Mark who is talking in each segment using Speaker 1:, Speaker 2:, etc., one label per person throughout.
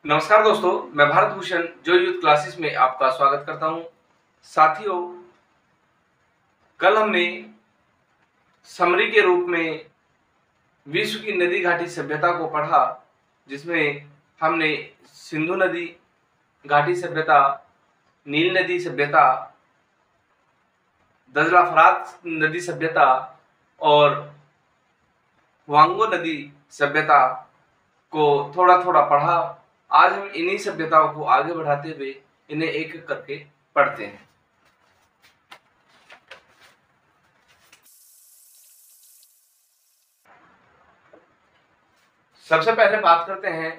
Speaker 1: नमस्कार दोस्तों, मैं भारत भूषण जो यूथ क्लासेस में आपका स्वागत करता हूं। साथियों, कल हमने समरी के रूप में विश्व की नदी घाटी सभ्यता को पढ़ा, जिसमें हमने सिंधु नदी घाटी सभ्यता, नील नदी सभ्यता, दजला फरात नदी सभ्यता और वांगो नदी सभ्यता को थोड़ा थोड़ा पढ़ा। आज हम इन्हीं सभ्यताओं को आगे बढ़ाते हुए इन्हें एक एक करके पढ़ते हैं। सबसे पहले बात करते हैं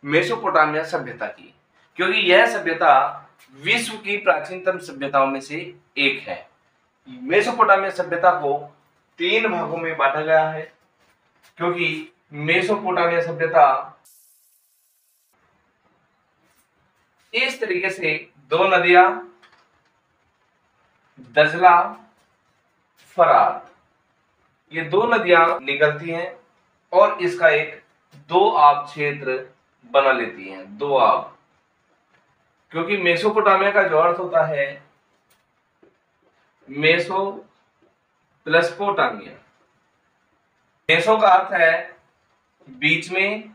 Speaker 1: मेसोपोटामिया सभ्यता की, क्योंकि यह सभ्यता विश्व की प्राचीनतम सभ्यताओं में से एक है। मेसोपोटामिया सभ्यता को 3 भागों में बांटा गया है, क्योंकि मेसोपोटामिया सभ्यता इस तरीके से 2 नदियां, दजला, फरात, ये 2 नदियां निकलती हैं और इसका एक 2 आब क्षेत्र बना लेती हैं। 2 आब, क्योंकि मेसोपोटामिया का जो अर्थ होता है मेसो प्लस पोटामिया। मेसो का अर्थ है बीच में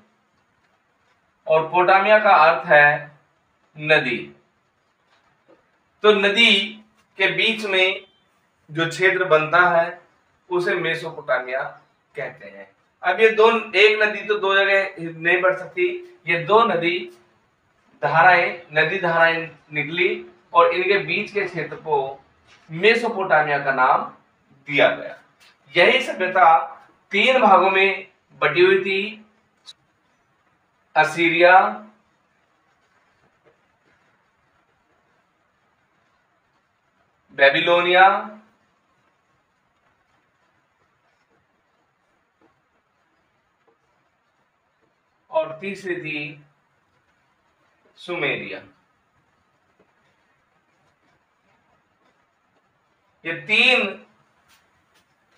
Speaker 1: और पोटामिया का अर्थ है नदी। तो नदी के बीच में जो क्षेत्र बनता है उसे मेसोपोटामिया कहते हैं। अब ये एक नदी तो 2 जगह नहीं बढ़ सकती, ये 2 नदी धाराएं निकली और इनके बीच के क्षेत्र को मेसोपोटामिया का नाम दिया गया। यही सभ्यता 3 भागों में बटी हुई थी: असीरिया, बेबीलोनिया और तीसरी थी सुमेरिया। ये 3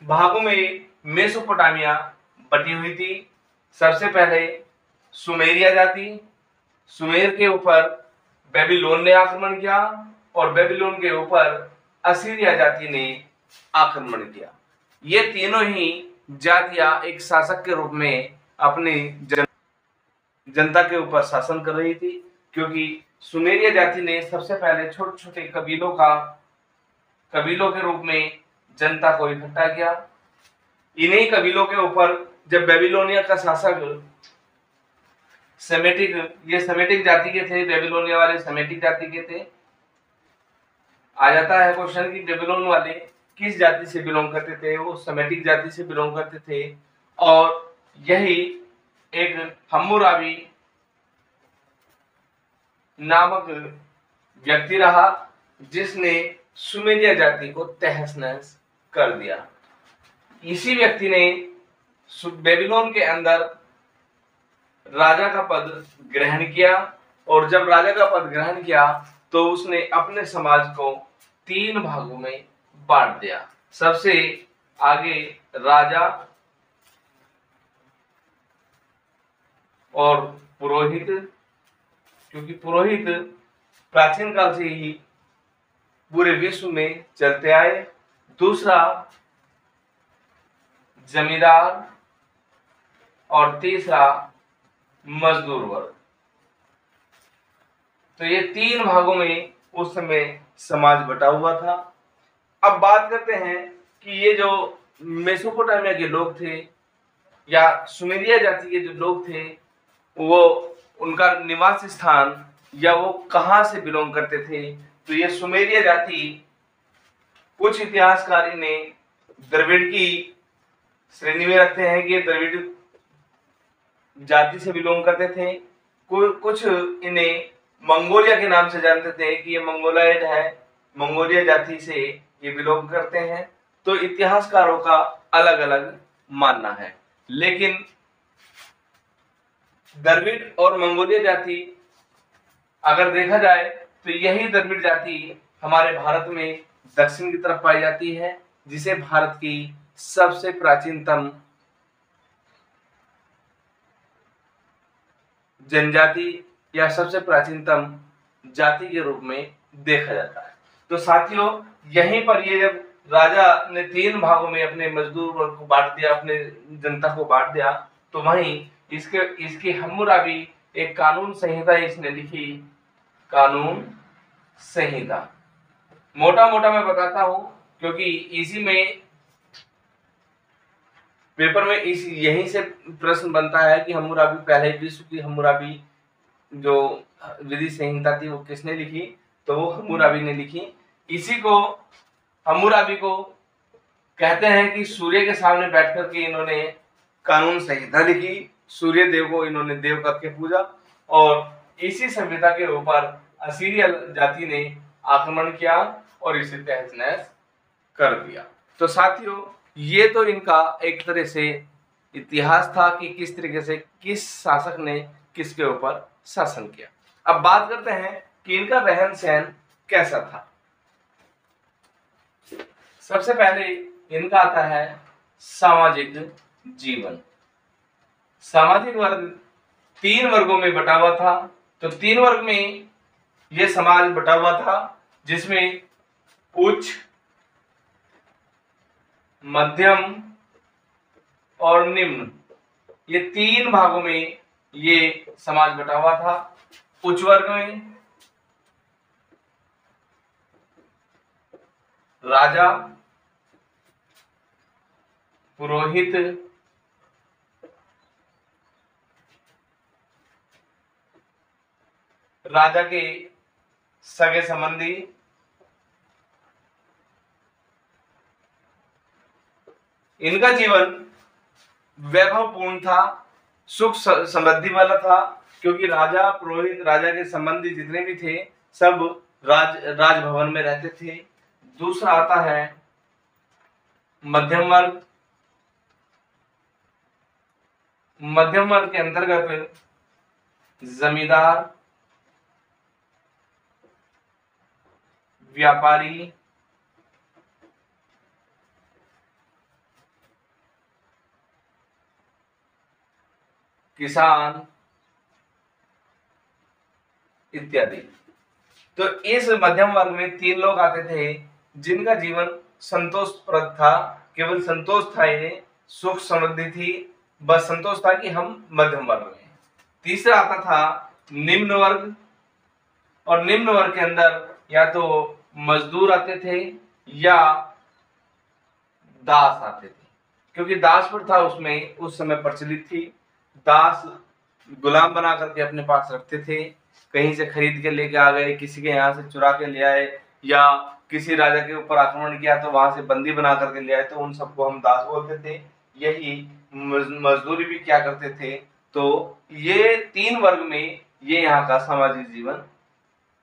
Speaker 1: भागों में मेसोपोटामिया बटी हुई थी। सबसे पहले सुमेरिया जाति, सुमेर के ऊपर बेबीलोन ने आक्रमण किया और बेबीलोन के ऊपर असीरिया जाति ने आक्रमण किया। ये तीनों ही जातियां एक शासक के रूप में अपनी जनता के ऊपर शासन कर रही थी, क्योंकि सुमेरिया जाति ने सबसे पहले छोटे छोटे कबीलों के रूप में जनता को इकट्ठा किया। इन्हीं कबीलों के ऊपर जब बेबीलोनिया का शासक सेमेटिक जाति के थे, बेबीलोनिया वाले सेमेटिक जाति के थे। आ जाता है क्वेश्चन कि बेबीलोन वाले किस जाति से बिलोंग करते थे? वो सेमेटिक जाति से बिलोंग करते थे। और यही एक हम्मुराबी नामक व्यक्ति रहा जिसने सुमेरिया जाति को तहस नहस कर दिया। इसी व्यक्ति ने बेबीलोन के अंदर राजा का पद ग्रहण किया और जब राजा का पद ग्रहण किया तो उसने अपने समाज को 3 भागों में बांट दिया। सबसे आगे राजा और पुरोहित, क्योंकि पुरोहित प्राचीन काल से ही पूरे विश्व में चलते आए। दूसरा जमींदार और तीसरा मजदूर वर्ग। तो ये 3 भागों में उस समय समाज बटा हुआ था। अब बात करते हैं कि ये जो मेसोपोटामिया के लोग थे या सुमेरिया जाति के जो लोग थे, वो उनका निवास स्थान या वो कहां से बिलोंग करते थे। तो ये सुमेरिया जाति, कुछ इतिहासकार इन्हें द्रविड़ की श्रेणी में रखते हैं कि ये द्रविड़ जाति से बिलोंग करते थे। कुछ इन्हें मंगोलिया के नाम से जानते थे कि ये मंगोलाइड है, मंगोलिया जाति से ये बिलोंग करते हैं। तो इतिहासकारों का अलग अलग मानना है, लेकिन द्रविड़ और मंगोलिया जाति अगर देखा जाए तो यही द्रविड़ जाति हमारे भारत में दक्षिण की तरफ पाई जाती है, जिसे भारत की सबसे प्राचीनतम जनजाति या सबसे प्राचीनतम जाति के रूप में देखा जाता है। तो साथियों, यहीं पर ये जब राजा ने 3 भागों में अपने मजदूर वर्ग को बांट दिया, अपने जनता को बांट दिया, तो वहीं इसके हम्मुराबी एक कानून संहिता इसने लिखी, कानून संहिता। मोटा मोटा मैं बताता हूं, क्योंकि इसी में पेपर में यहीं से प्रश्न बनता है कि हम्मुराबी, पहले विश्व की हम्मुराबी जो विधि संहिता थी वो किसने लिखी, तो वो हम्मुराबी ने लिखी। इसी को हम्मुराबी को कहते हैं कि सूर्य के सामने बैठ करके इन्होंने कानून संहिता लिखी, सूर्य देव को इन्होंने देव करके पूजा, और इसी सभ्यता के ऊपर असीरिया जाति ने आक्रमण किया और इसे तहस नहस कर दिया। तो साथियों, ये तो इनका एक तरह से इतिहास था कि किस तरीके से किस शासक ने किसके ऊपर शासन किया। अब बात करते हैं कि इनका रहन सहन कैसा था। सबसे पहले इनका आता है सामाजिक जीवन। सामाजिक वर्ग 3 वर्गों में बटा हुआ था। तो 3 वर्ग में यह समाज बटा हुआ था, जिसमें उच्च, मध्यम और निम्न, ये 3 भागों में ये समाज बटा हुआ था। उच्च वर्ग में राजा, पुरोहित, राजा के सगे संबंधी, इनका जीवन वैभवपूर्ण था, सुख समृद्धि वाला था, क्योंकि राजा, पुरोहित, राजा के संबंधी जितने भी थे सब राजभवन में रहते थे। दूसरा आता है मध्यम वर्ग। मध्यम वर्ग के अंतर्गत जमींदार, व्यापारी, किसान इत्यादि। तो इस मध्यम वर्ग में 3 लोग आते थे जिनका जीवन संतोषप्रद था, केवल संतोष था, इन्हें सुख समृद्धि थी, बस संतोष था कि हम मध्यम वर्ग में। तीसरा आता था निम्न वर्ग, और निम्न वर्ग के अंदर या तो मजदूर आते थे या दास आते थे, क्योंकि दास प्रथा उसमें उस समय प्रचलित थी। दास गुलाम बना करके अपने पास रखते थे, कहीं से खरीद के लेके आ गए, किसी के यहाँ से चुरा के ले आए, या किसी राजा के ऊपर आक्रमण किया तो वहां से बंदी बना करके ले आए, तो उन सबको हम दास बोलते थे। यही मजदूरी भी क्या करते थे। तो ये 3 वर्ग में ये यहाँ का सामाजिक जीवन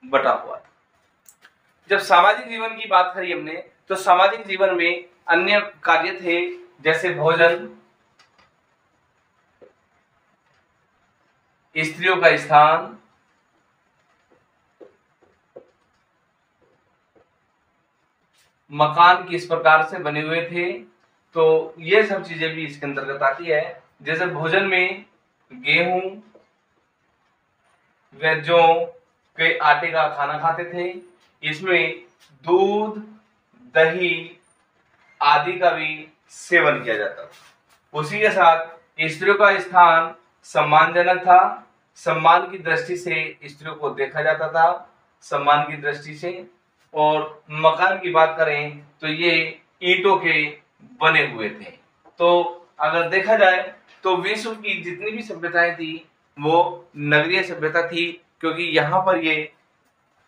Speaker 1: बटा हुआ था। जब सामाजिक जीवन की बात करी हमने, तो सामाजिक जीवन में अन्य कार्य थे, जैसे भोजन, स्त्रियों का स्थान, मकान किस प्रकार से बने हुए थे, तो ये सब चीजें भी इसके अंतर्गत आती है। जैसे भोजन में गेहूं व जौ के आटे का खाना खाते थे, इसमें दूध, दही आदि का भी सेवन किया जाता था। उसी के साथ स्त्रियों का स्थान सम्मानजनक था, सम्मान की दृष्टि से स्त्रियों को देखा जाता था, सम्मान की दृष्टि से। और मकान की बात करें तो ये ईंटों के बने हुए थे। तो अगर देखा जाए तो विश्व की जितनी भी सभ्यताएं थी वो नगरीय सभ्यता थी, क्योंकि यहाँ पर ये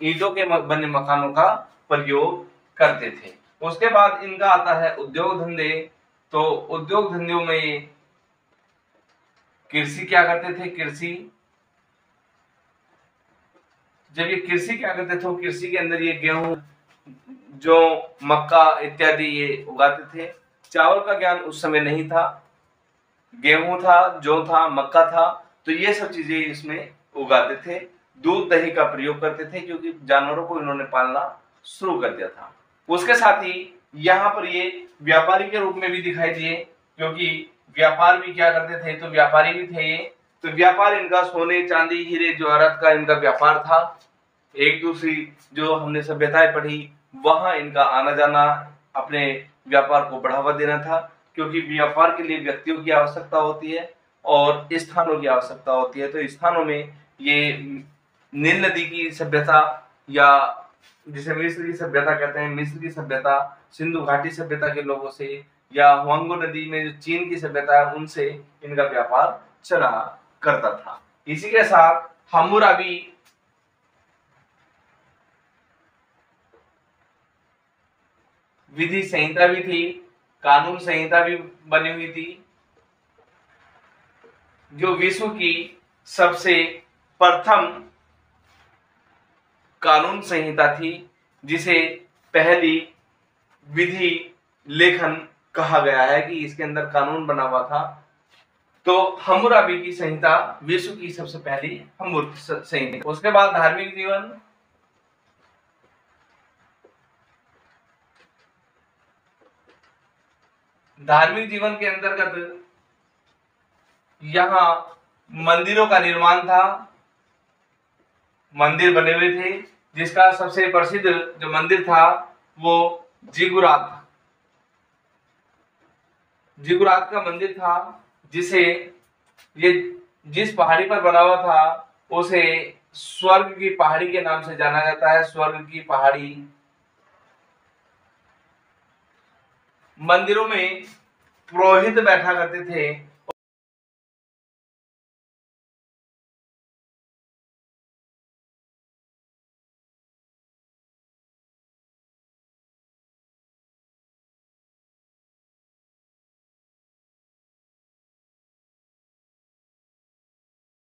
Speaker 1: ईंटों के बने मकानों का प्रयोग करते थे। उसके बाद इनका आता है उद्योग धंधे। तो उद्योग धंधों में कृषि क्या करते थे, कृषि, जब ये कृषि क्या करते थे, कृषि के अंदर ये गेहूं, जो मक्का इत्यादि ये उगाते थे। चावल का ज्ञान उस समय नहीं था, गेहूं था, जौ था, मक्का था, तो ये सब चीजें इसमें उगाते थे। दूध दही का प्रयोग करते थे, क्योंकि जानवरों को इन्होंने पालना शुरू कर दिया था। उसके साथ ही यहाँ पर ये व्यापारी के रूप में भी दिखाई दिए, क्योंकि व्यापार भी क्या करते थे, तो व्यापारी भी थे ये, तो व्यापार इनका सोने चांदी हीरे जवाहरात का इनका व्यापार था। एक दूसरी जो हमने सभ्यताएं पढ़ी वहां इनका आना जाना, अपने व्यापार को बढ़ावा देना था, क्योंकि व्यापार के लिए व्यक्तियों की आवश्यकता होती है और स्थानों की आवश्यकता होती है। तो स्थानों में ये नील नदी की सभ्यता, या जिसे मिस्र की सभ्यता कहते हैं, मिस्र की सभ्यता सिंधु घाटी सभ्यता के लोगों से, या हुआंगो नदी में जो चीन की सभ्यता है उनसे इनका व्यापार चला करता था। इसी के साथ हम्मुराबी विधि संहिता भी थी, कानून संहिता भी बनी हुई थी, जो विश्व की सबसे प्रथम कानून संहिता थी, जिसे पहली विधि लेखन कहा गया है कि इसके अंदर कानून बना हुआ था। तो हम्मुराबी की संहिता विश्व की सबसे पहली हम्मुराबी संहिता। उसके बाद धार्मिक जीवन, धार्मिक जीवन के अंतर्गत यहाँ मंदिरों का निर्माण था, मंदिर बने हुए थे, जिसका सबसे प्रसिद्ध जो मंदिर था वो जिगुरात का मंदिर था, जिसे ये जिस पहाड़ी पर बना हुआ था उसे स्वर्ग की पहाड़ी के नाम से जाना जाता है। स्वर्ग की पहाड़ी। मंदिरों में पुरोहित बैठा करते थे,